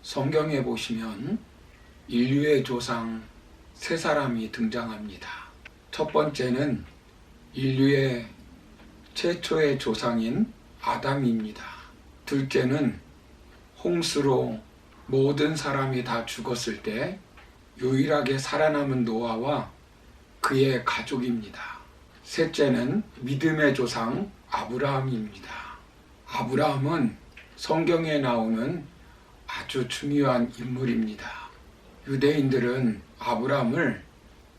성경에 보시면 인류의 조상 세 사람이 등장합니다. 첫 번째는 인류의 최초의 조상인 아담입니다. 둘째는 홍수로 모든 사람이 다 죽었을 때 유일하게 살아남은 노아와 그의 가족입니다. 셋째는 믿음의 조상 아브라함입니다. 아브라함은 성경에 나오는 아주 중요한 인물입니다. 유대인들은 아브라함을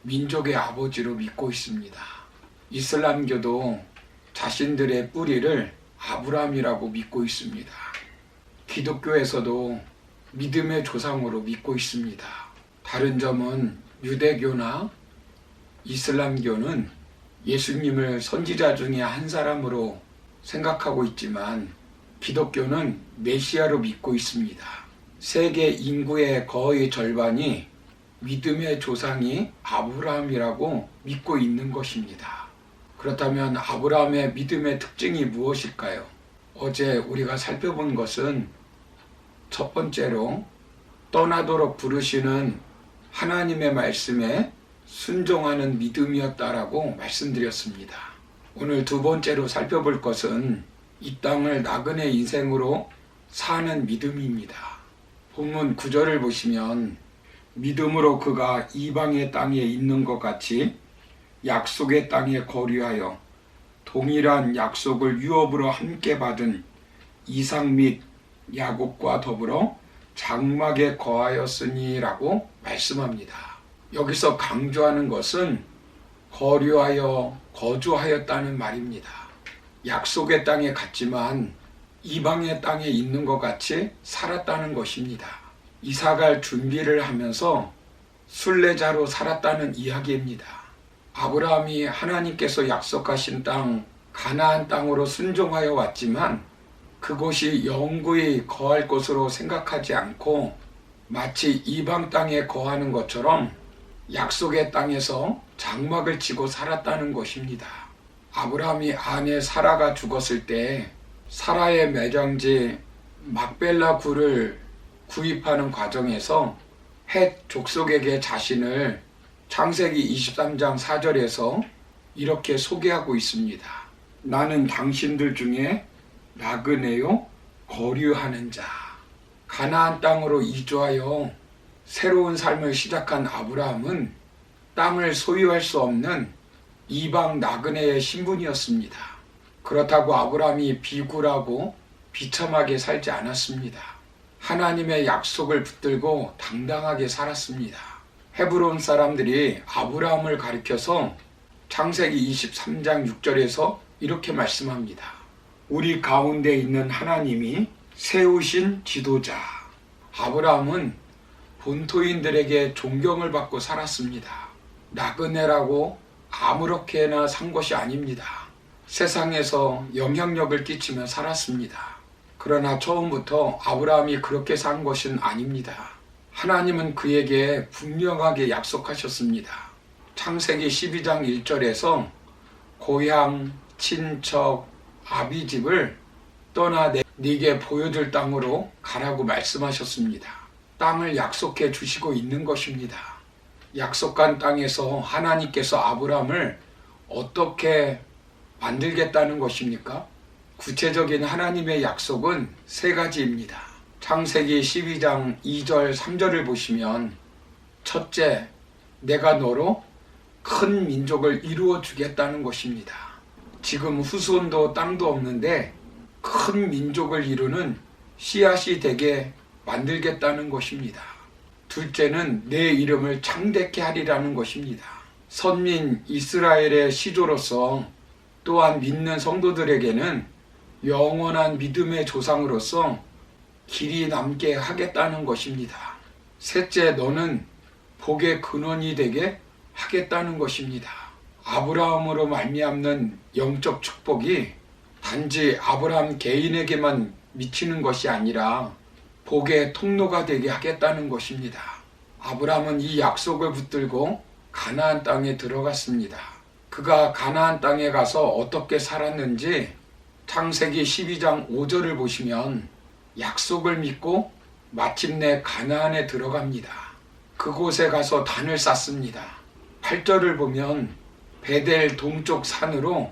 민족의 아버지로 믿고 있습니다. 이슬람교도 자신들의 뿌리를 아브라함이라고 믿고 있습니다. 기독교에서도 믿음의 조상으로 믿고 있습니다. 다른 점은 유대교나 이슬람교는 예수님을 선지자 중에 한 사람으로 생각하고 있지만 기독교는 메시아로 믿고 있습니다. 세계 인구의 거의 절반이 믿음의 조상이 아브라함이라고 믿고 있는 것입니다. 그렇다면 아브라함의 믿음의 특징이 무엇일까요? 어제 우리가 살펴본 것은 첫 번째로 떠나도록 부르시는 하나님의 말씀에 순종하는 믿음이었다라고 말씀드렸습니다. 오늘 두 번째로 살펴볼 것은 이 땅을 나그네 인생으로 사는 믿음입니다. 본문 9절을 보시면 믿음으로 그가 이방의 땅에 있는 것 같이 약속의 땅에 거류하여 동일한 약속을 유업으로 함께 받은 이삭 및 야곱과 더불어 장막에 거하였으니 라고 말씀합니다. 여기서 강조하는 것은 거류하여 거주하였다는 말입니다. 약속의 땅에 갔지만 이방의 땅에 있는 것 같이 살았다는 것입니다. 이사갈 준비를 하면서 순례자로 살았다는 이야기입니다. 아브라함이 하나님께서 약속하신 땅 가나안 땅으로 순종하여 왔지만 그곳이 영구히 거할 곳으로 생각하지 않고 마치 이방 땅에 거하는 것처럼 약속의 땅에서 장막을 치고 살았다는 것입니다. 아브라함이 아내 사라가 죽었을 때 사라의 매장지 막벨라 굴을 구입하는 과정에서 헷 족속에게 자신을 창세기 23장 4절에서 이렇게 소개하고 있습니다. 나는 당신들 중에 나그네요 거류하는 자. 가나안 땅으로 이주하여 새로운 삶을 시작한 아브라함은 땅을 소유할 수 없는 이방 나그네의 신분이었습니다. 그렇다고 아브라함이 비굴하고 비참하게 살지 않았습니다. 하나님의 약속을 붙들고 당당하게 살았습니다. 헤브론 사람들이 아브라함을 가리켜서 창세기 23장 6절에서 이렇게 말씀합니다. 우리 가운데 있는 하나님이 세우신 지도자. 아브라함은 본토인들에게 존경을 받고 살았습니다. 나그네라고 아무렇게나 산 것이 아닙니다. 세상에서 영향력을 끼치며 살았습니다. 그러나 처음부터 아브라함이 그렇게 산 것은 아닙니다. 하나님은 그에게 분명하게 약속하셨습니다. 창세기 12장 1절에서 고향, 친척, 아비집을 떠나 네게 보여줄 땅으로 가라고 말씀하셨습니다. 땅을 약속해 주시고 있는 것입니다. 약속한 땅에서 하나님께서 아브라함을 어떻게 만들겠다는 것입니까? 구체적인 하나님의 약속은 세 가지입니다. 창세기 12장 2절 3절을 보시면 첫째, 내가 너로 큰 민족을 이루어 주겠다는 것입니다. 지금 후손도 땅도 없는데 큰 민족을 이루는 씨앗이 되게 만들겠다는 것입니다. 둘째는 내 이름을 창대케 하리라는 것입니다. 선민 이스라엘의 시조로서 또한 믿는 성도들에게는 영원한 믿음의 조상으로서 길이 남게 하겠다는 것입니다. 셋째, 너는 복의 근원이 되게 하겠다는 것입니다. 아브라함으로 말미암는 영적 축복이 단지 아브라함 개인에게만 미치는 것이 아니라 복의 통로가 되게 하겠다는 것입니다. 아브라함은 이 약속을 붙들고 가나안 땅에 들어갔습니다. 그가 가나안 땅에 가서 어떻게 살았는지 창세기 12장 5절을 보시면 약속을 믿고 마침내 가나안에 들어갑니다. 그곳에 가서 단을 쌓습니다. 8절을 보면 베델 동쪽 산으로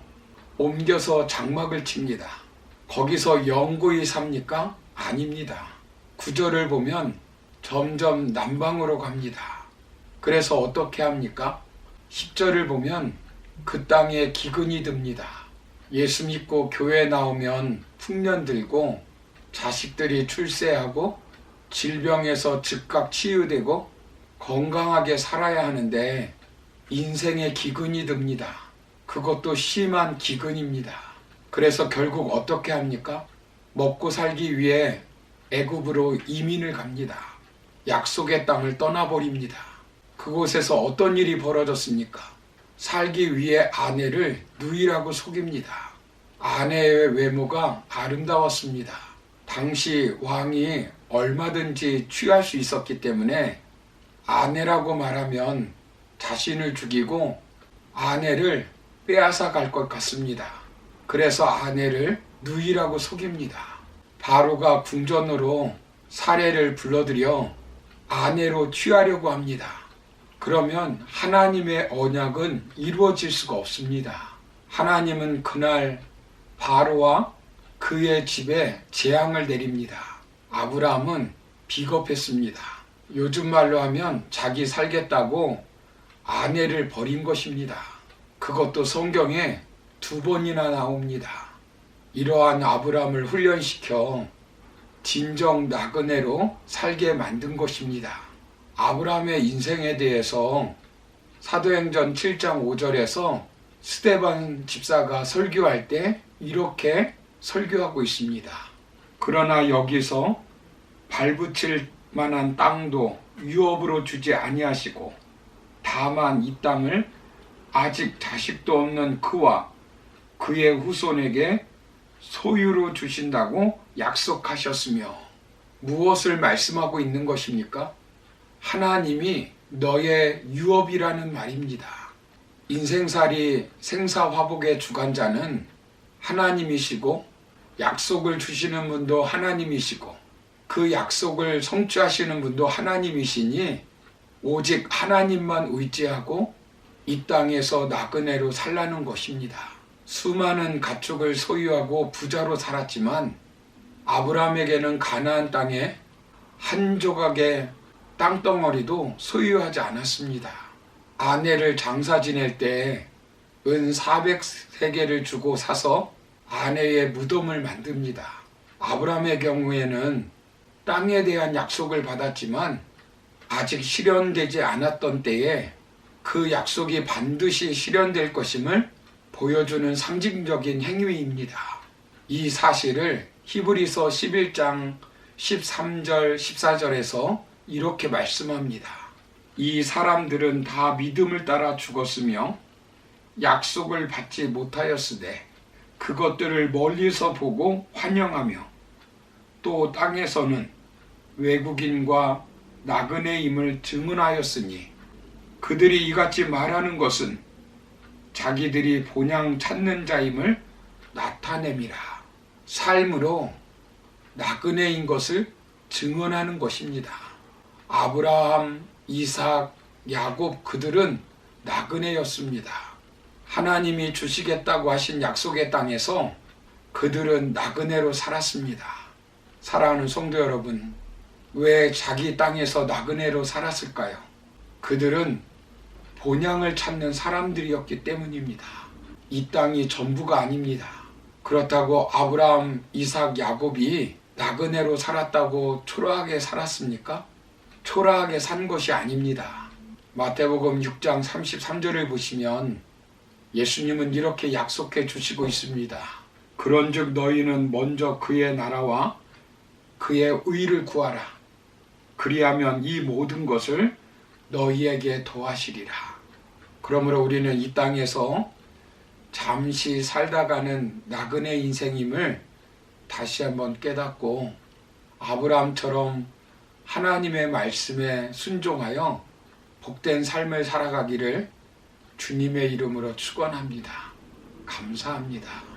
옮겨서 장막을 칩니다. 거기서 영구히 삽니까? 아닙니다. 9절을 보면 점점 남방으로 갑니다. 그래서 어떻게 합니까? 10절을 보면 그 땅에 기근이 듭니다. 예수 믿고 교회 나오면 풍년 들고 자식들이 출세하고 질병에서 즉각 치유되고 건강하게 살아야 하는데 인생에 기근이 듭니다. 그것도 심한 기근입니다. 그래서 결국 어떻게 합니까? 먹고 살기 위해 애굽으로 이민을 갑니다. 약속의 땅을 떠나버립니다. 그곳에서 어떤 일이 벌어졌습니까? 살기 위해 아내를 누이라고 속입니다. 아내의 외모가 아름다웠습니다. 당시 왕이 얼마든지 취할 수 있었기 때문에 아내라고 말하면 자신을 죽이고 아내를 빼앗아 갈 것 같습니다. 그래서 아내를 누이라고 속입니다. 바로가 궁전으로 사례를 불러들여 아내로 취하려고 합니다. 그러면 하나님의 언약은 이루어질 수가 없습니다. 하나님은 그날 바로와 그의 집에 재앙을 내립니다. 아브라함은 비겁했습니다. 요즘 말로 하면 자기 살겠다고 아내를 버린 것입니다. 그것도 성경에 2번이나 나옵니다. 이러한 아브라함을 훈련시켜 진정 나그네로 살게 만든 것입니다. 아브라함의 인생에 대해서 사도행전 7장 5절에서 스데반 집사가 설교할 때 이렇게 설교하고 있습니다. 그러나 여기서 발붙일 만한 땅도 유업으로 주지 아니하시고 다만 이 땅을 아직 자식도 없는 그와 그의 후손에게 소유로 주신다고 약속하셨으며 무엇을 말씀하고 있는 것입니까? 하나님이 너의 유업이라는 말입니다. 인생살이 생사화복의 주관자는 하나님이시고 약속을 주시는 분도 하나님이시고 그 약속을 성취하시는 분도 하나님이시니 오직 하나님만 의지하고 이 땅에서 나그네로 살라는 것입니다. 수많은 가축을 소유하고 부자로 살았지만 아브라함에게는 가나안 땅에 한 조각의 땅덩어리도 소유하지 않았습니다. 아내를 장사 지낼 때 은 400세겔을 주고 사서 아내의 무덤을 만듭니다. 아브라함의 경우에는 땅에 대한 약속을 받았지만 아직 실현되지 않았던 때에 그 약속이 반드시 실현될 것임을 보여주는 상징적인 행위입니다. 이 사실을 히브리서 11장 13절 14절에서 이렇게 말씀합니다. 이 사람들은 다 믿음을 따라 죽었으며 약속을 받지 못하였으되 그것들을 멀리서 보고 환영하며 또 땅에서는 외국인과 나그네임을 증언하였으니 그들이 이같이 말하는 것은 자기들이 본향 찾는 자임을 나타냄이라. 삶으로 나그네인 것을 증언하는 것입니다. 아브라함, 이삭, 야곱 그들은 나그네였습니다. 하나님이 주시겠다고 하신 약속의 땅에서 그들은 나그네로 살았습니다. 사랑하는 성도 여러분, 왜 자기 땅에서 나그네로 살았을까요? 그들은 본향을 찾는 사람들이었기 때문입니다. 이 땅이 전부가 아닙니다. 그렇다고 아브라함, 이삭, 야곱이 나그네로 살았다고 초라하게 살았습니까? 초라하게 산 것이 아닙니다. 마태복음 6장 33절을 보시면 예수님은 이렇게 약속해 주시고 있습니다. 그런즉 너희는 먼저 그의 나라와 그의 의를 구하라. 그리하면 이 모든 것을 너희에게 더하시리라. 그러므로 우리는 이 땅에서 잠시 살다가는 나그네 인생임을 다시 한번 깨닫고 아브라함처럼 하나님의 말씀에 순종하여 복된 삶을 살아가기를 주님의 이름으로 축원합니다. 감사합니다.